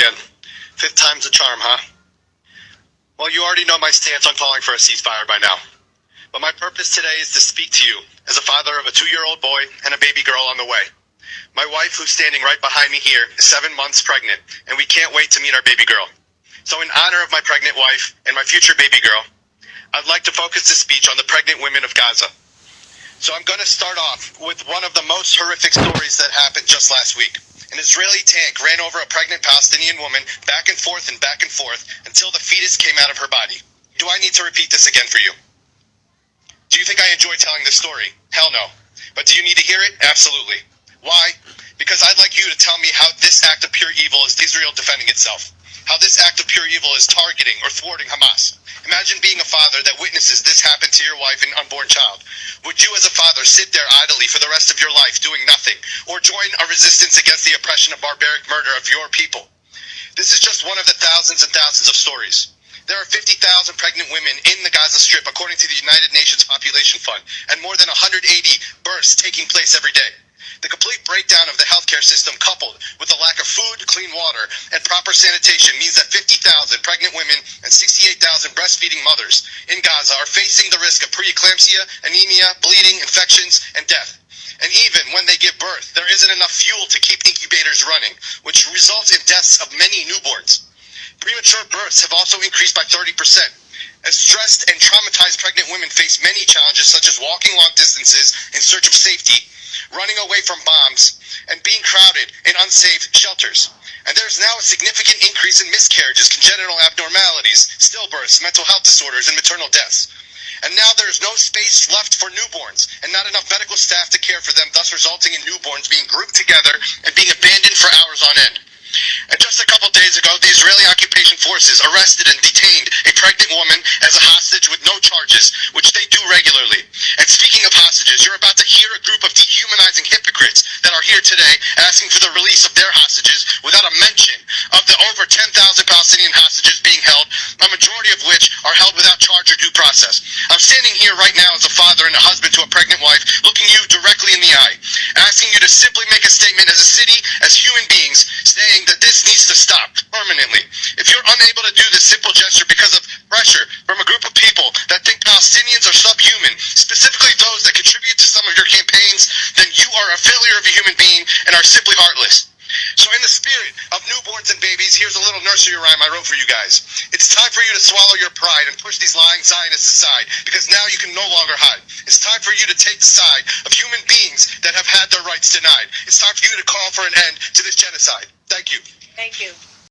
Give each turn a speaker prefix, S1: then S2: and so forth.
S1: again. Fifth time's a charm, huh? Well, you already know my stance on calling for a ceasefire by now. But my purpose today is to speak to you as a father of a 2-year-old boy and a baby girl on the way. My wife, who's standing right behind me here, is 7 months pregnant, and we can't wait to meet our baby girl. So in honor of my pregnant wife and my future baby girl, I'd like to focus this speech on the pregnant women of Gaza. So I'm going to start off with one of the most horrific stories that happened just last week. An Israeli tank ran over a pregnant Palestinian woman back and forth until the fetus came out of her body. Do I need to repeat this again for you? Do you think I enjoy telling this story? Hell no. But do you need to hear it? Absolutely. Why? Because I'd like you to tell me how this act of pure evil is Israel defending itself. How this act of pure evil is targeting or thwarting Hamas. Imagine being a father that witnesses this happen to your wife and unborn child. Would you as a father sit there idly for the rest of your life doing nothing, or join a resistance against the oppression of barbaric murder of your people? This is just one of the thousands and thousands of stories. There are 50,000 pregnant women in the Gaza Strip according to the United Nations Population Fund, and more than 180 births taking place every day. The complete breakdown of the healthcare system, coupled with the lack of food, clean water, and proper sanitation, means that 50,000 pregnant women and 68,000 breastfeeding mothers in Gaza are facing the risk of preeclampsia, anemia, bleeding, infections, and death. And even when they give birth, there isn't enough fuel to keep incubators running, which results in deaths of many newborns. Premature births have also increased by 30%. As stressed and traumatized pregnant women face many challenges, such as walking long distances in search of safety, running away from bombs, and being crowded in unsafe shelters. And there's now a significant increase in miscarriages, congenital abnormalities, stillbirths, mental health disorders, and maternal deaths. And now there's no space left for newborns, and not enough medical staff to care for them, thus resulting in newborns being grouped together and being abandoned for hours on end. And just a couple days ago, the Israeli occupation forces arrested and detained a pregnant woman as a hostage with no charges, which they do regularly. And speaking of hostages, you're about to hear a group of dehumanizing hypocrites that are here today asking for the release of their hostages without a mention of the over 10,000 Palestinian hostages being held, a majority of which are held without charge or due process. I'm standing here right now as a father and a husband to a pregnant wife, looking you directly in the eye, asking you to simply make a statement as a city, as human beings, saying that this needs to stop permanently. If you're unable to do this simple gesture because of pressure from a group of people that think Palestinians are subhuman, specifically those that contribute to some of your campaigns, then you are a failure of a human being and are simply heartless. So in the spirit of newborns and babies, here's a little nursery rhyme I wrote for you guys. It's time for you to swallow your pride and push these lying Zionists aside, because now you can no longer hide. It's time for you to take the side of human beings that have had their rights denied. It's time for you to call for an end to this genocide. Thank you.
S2: Thank you.